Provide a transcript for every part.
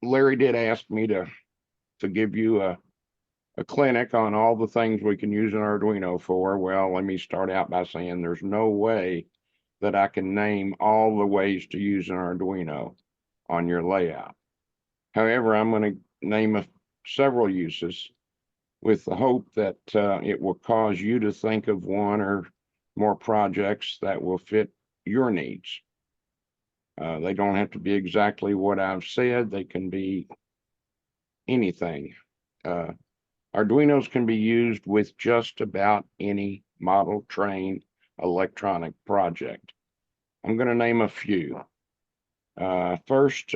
Larry did ask me to give you a clinic on all the things we can use an Arduino for. Well, let me start out by saying there's no way that I can name all the ways to use an Arduino on your layout. However, I'm going to name several uses with the hope that it will cause you to think of one or more projects that will fit your needs. They don't have to be exactly what I've said. They can be anything. Arduinos can be used with just about any model train electronic project. I'm going to name a few. First,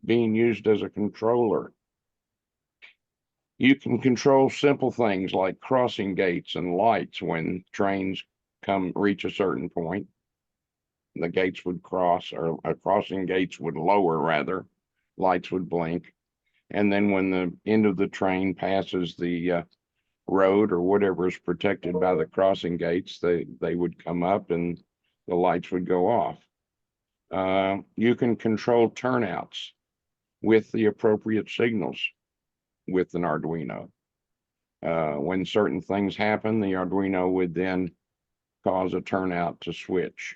being used as a controller. You can control simple things like crossing gates and lights. When trains reach a certain point, the gates would cross, or crossing gates would lower rather, lights would blink. And then when the end of the train passes the road or whatever is protected by the crossing gates, they would come up and the lights would go off. You can control turnouts with the appropriate signals with an Arduino. When certain things happen, the Arduino would then cause a turnout to switch.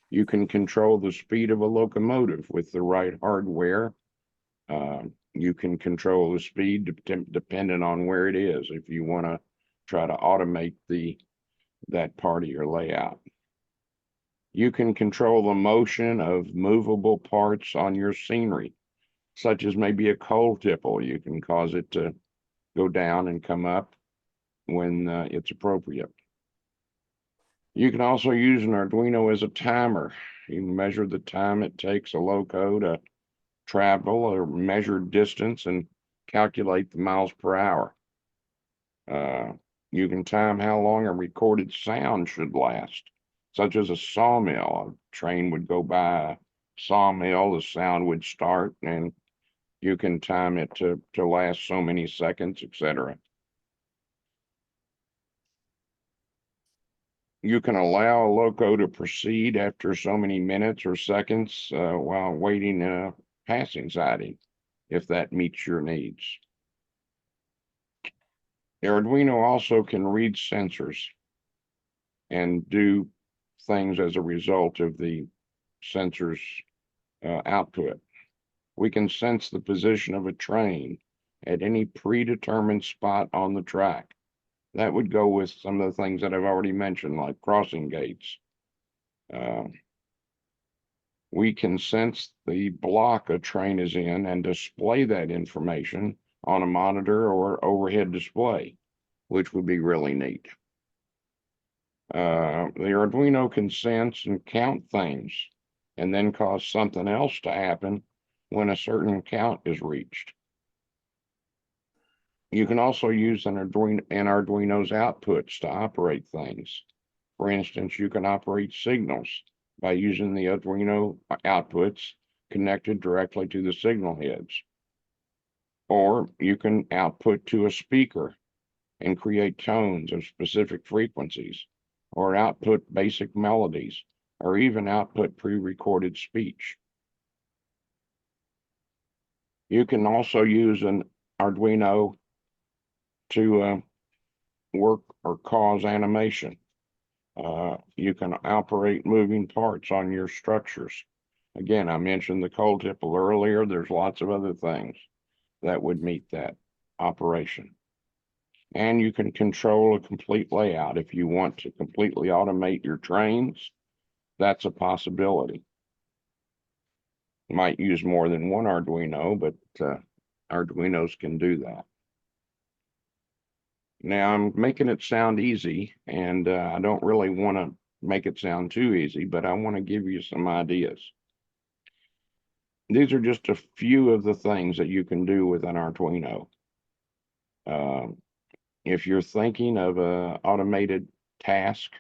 You can control the speed of a locomotive with the right hardware. You can control the speed depending on where it is, if you want to try to automate that part of your layout. You can control the motion of movable parts on your scenery, such as maybe a coal tipple. You can cause it to go down and come up when it's appropriate. You can also use an Arduino as a timer. You can measure the time it takes a loco to travel or measure distance and calculate the miles per hour. You can time how long a recorded sound should last, such as a sawmill. A train would go by a sawmill, the sound would start, and you can time it to last so many seconds, etc. You can allow a loco to proceed after so many minutes or seconds while waiting in a passing siding, if that meets your needs. The Arduino also can read sensors and do things as a result of the sensor's output. We can sense the position of a train at any predetermined spot on the track. That would go with some of the things that I've already mentioned, like crossing gates. We can sense the block a train is in and display that information on a monitor or overhead display, which would be really neat. The Arduino can sense and count things and then cause something else to happen when a certain count is reached. You can also use an Arduino's outputs to operate things. For instance, you can operate signals by using the Arduino outputs connected directly to the signal heads. Or you can output to a speaker and create tones of specific frequencies, or output basic melodies, or even output pre-recorded speech. You can also use an Arduino to work or cause animation. You can operate moving parts on your structures. Again, I mentioned the coal tipple earlier. There's lots of other things that would meet that operation. And you can control a complete layout. If you want to completely automate your trains, that's a possibility. You might use more than one Arduino, but Arduinos can do that. Now, I'm making it sound easy, and I don't really want to make it sound too easy, but I want to give you some ideas. These are just a few of the things that you can do with an Arduino. If you're thinking of an automated task,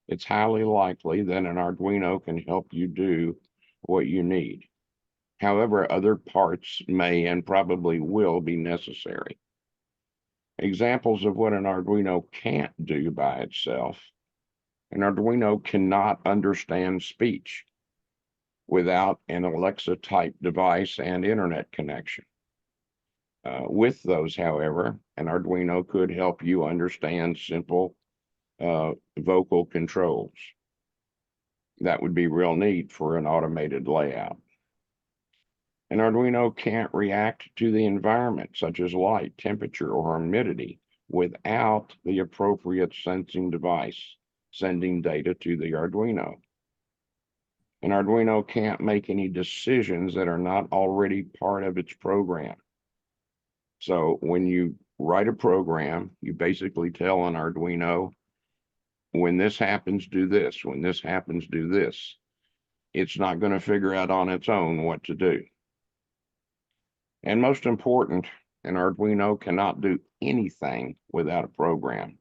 it's highly likely that an Arduino can help you do what you need. However, other parts may and probably will be necessary. Examples of what an Arduino can't do by itself. An Arduino cannot understand speech. without an Alexa type device and internet connection. With those, however, an Arduino could help you understand simple vocal controls. That would be real neat for an automated layout. An Arduino can't react to the environment, such as light, temperature, or humidity, without the appropriate sensing device sending data to the Arduino. An Arduino can't make any decisions that are not already part of its program. So when you write a program, you basically tell an Arduino, when this happens, do this. When this happens, do this. It's not going to figure out on its own what to do. And most important, an Arduino cannot do anything without a program.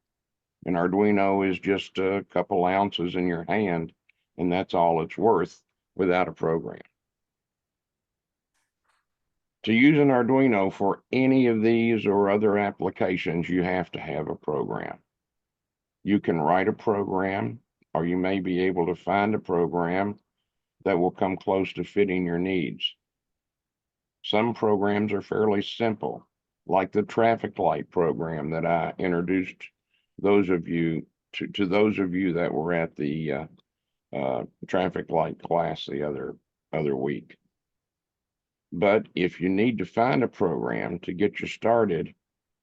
An Arduino is just a couple ounces in your hand, and that's all it's worth without a program. To use an Arduino for any of these or other applications, you have to have a program. You can write a program, or you may be able to find a program that will come close to fitting your needs. Some programs are fairly simple, like the traffic light program that I introduced those of you to those of you that were at the traffic light class the other week. But if you need to find a program to get you started,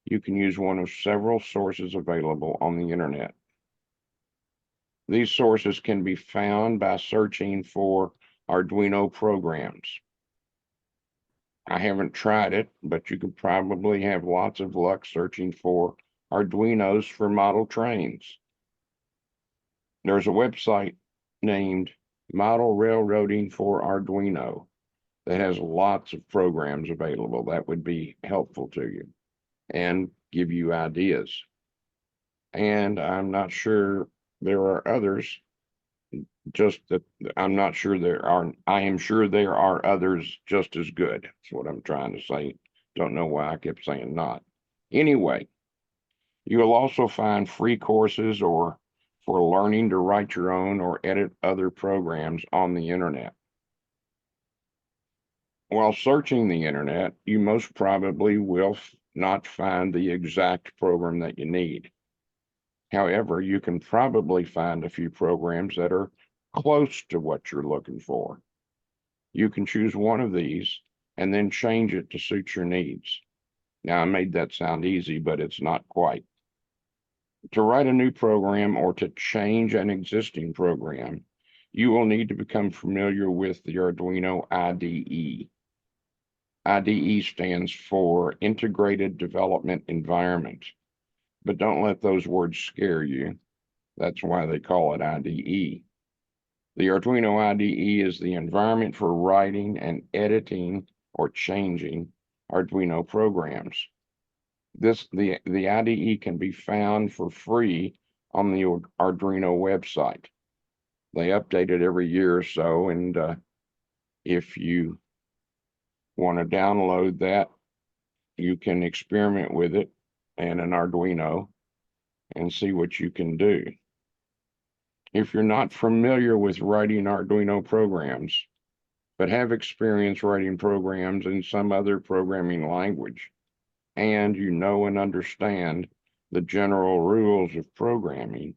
you can use one of several sources available on the internet. These sources can be found by searching for Arduino programs. I haven't tried it, but you could probably have lots of luck searching for Arduinos for model trains. There's a website named Model Railroading for Arduino that has lots of programs available that would be helpful to you and give you ideas. And I'm not sure there are others, just that I'm not sure I am sure there are others just as good. That's what I'm trying to say. Don't know why I kept saying not. Anyway, you will also find free courses or for learning to write your own or edit other programs on the internet. While searching the internet, you most probably will not find the exact program that you need. However, you can probably find a few programs that are close to what you're looking for. You can choose one of these and then change it to suit your needs. Now, I made that sound easy, but it's not quite. To write a new program or to change an existing program, you will need to become familiar with the Arduino IDE. IDE stands for Integrated Development Environment, but don't let those words scare you. That's why they call it IDE. The Arduino IDE is the environment for writing and editing or changing Arduino programs. The IDE can be found for free on the Arduino website. They update it every year or so, and if you want to download that, you can experiment with it and an Arduino and see what you can do. If you're not familiar with writing Arduino programs, but have experience writing programs in some other programming language, and you know and understand the general rules of programming,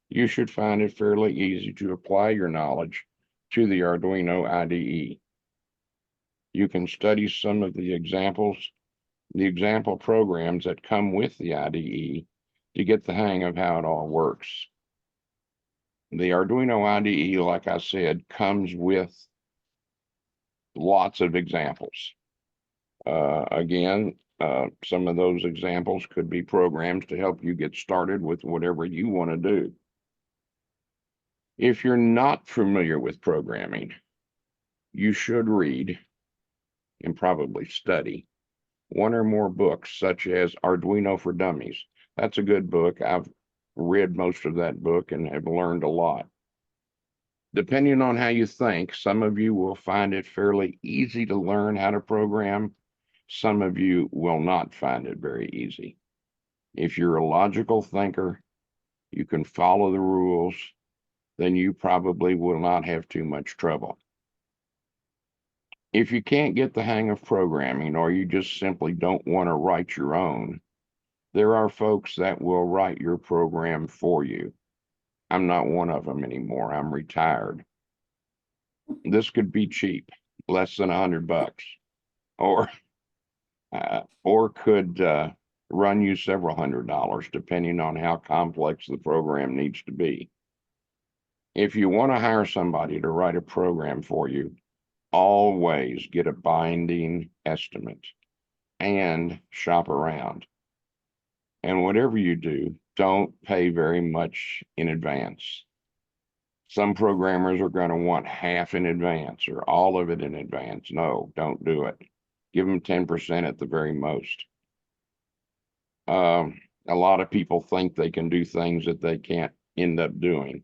you should find it fairly easy to apply your knowledge to the Arduino IDE. You can study some of the example programs that come with the IDE to get the hang of how it all works. The Arduino IDE, like I said, comes with lots of examples. Again, some of those examples could be programs to help you get started with whatever you want to do. If you're not familiar with programming, you should read and probably study one or more books, such as Arduino for Dummies. That's a good book. I've read most of that book and have learned a lot. Depending on how you think, some of you will find it fairly easy to learn how to program. Some of you will not find it very easy. If you're a logical thinker, you can follow the rules, then you probably will not have too much trouble. If you can't get the hang of programming, or you just simply don't want to write your own, there are folks that will write your program for you. I'm not one of them anymore. I'm retired. This could be cheap, less than $100, or could run you several $100s, depending on how complex the program needs to be. If you want to hire somebody to write a program for you, always get a binding estimate and shop around. And whatever you do, don't pay very much in advance. Some programmers are going to want half in advance or all of it in advance. No, don't do it. Give them 10% at the very most. A lot of people think they can do things that they can't end up doing,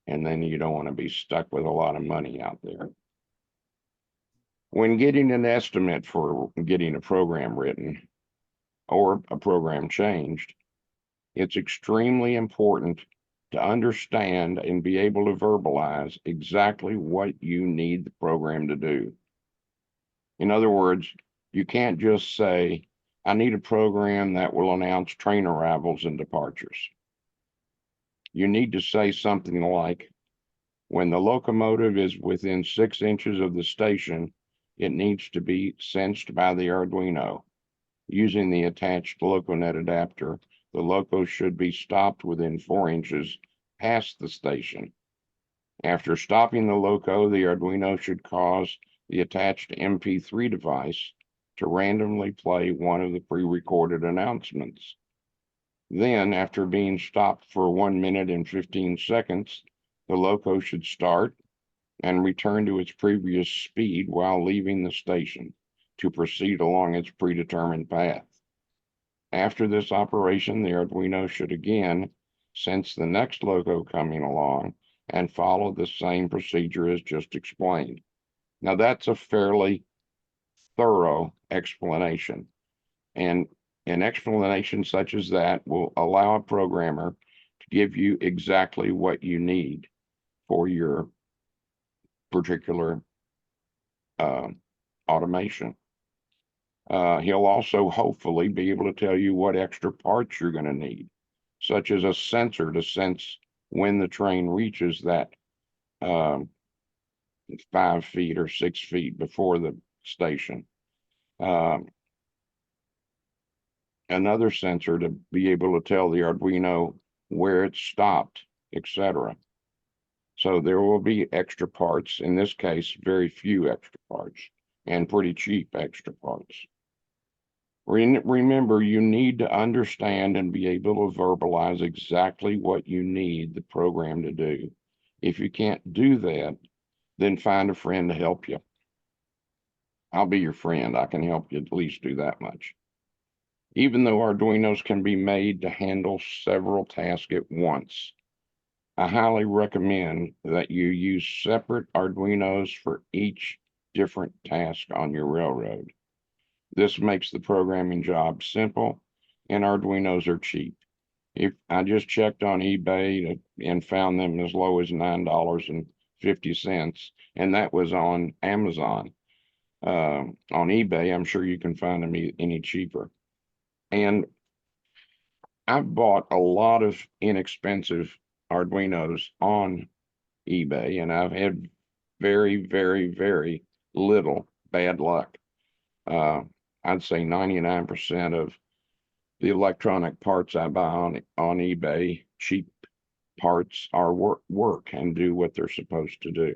and then you don't want to be stuck with a lot of money out there. When getting an estimate for getting a program written or a program changed, it's extremely important to understand and be able to verbalize exactly what you need the program to do. In other words, you can't just say, I need a program that will announce train arrivals and departures. You need to say something like, when the locomotive is within 6 inches of the station, it needs to be sensed by the Arduino. Using the attached LocoNet adapter, the loco should be stopped within 4 inches past the station. After stopping the loco, the Arduino should cause the attached MP3 device to randomly play one of the pre-recorded announcements. Then, after being stopped for 1 minute and 15 seconds, the loco should start and return to its previous speed while leaving the station to proceed along its predetermined path. After this operation, the Arduino should again sense the next loco coming along and follow the same procedure as just explained. Now, that's a fairly thorough explanation, and an explanation such as that will allow a programmer to give you exactly what you need for your particular automation. He'll also hopefully be able to tell you what extra parts you're going to need, such as a sensor to sense when the train reaches that 5 feet or 6 feet before the station. Another sensor to be able to tell the Arduino where it stopped, etc. So there will be extra parts, in this case, very few extra parts, and pretty cheap extra parts. Remember, you need to understand and be able to verbalize exactly what you need the program to do. If you can't do that, then find a friend to help you. I'll be your friend. I can help you at least do that much. Even though Arduinos can be made to handle several tasks at once, I highly recommend that you use separate Arduinos for each different task on your railroad. This makes the programming job simple, and Arduinos are cheap. If I just checked on eBay and found them as low as $9.50, and that was on Amazon. On eBay, I'm sure you can find them any cheaper. And I've bought a lot of inexpensive Arduinos on eBay, and I've had very, very, very little bad luck. I'd say 99% of the electronic parts I buy on eBay, cheap parts, are work and do what they're supposed to do.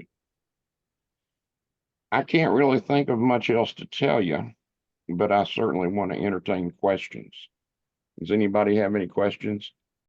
I can't really think of much else to tell you, but I certainly want to entertain questions. Does anybody have any questions?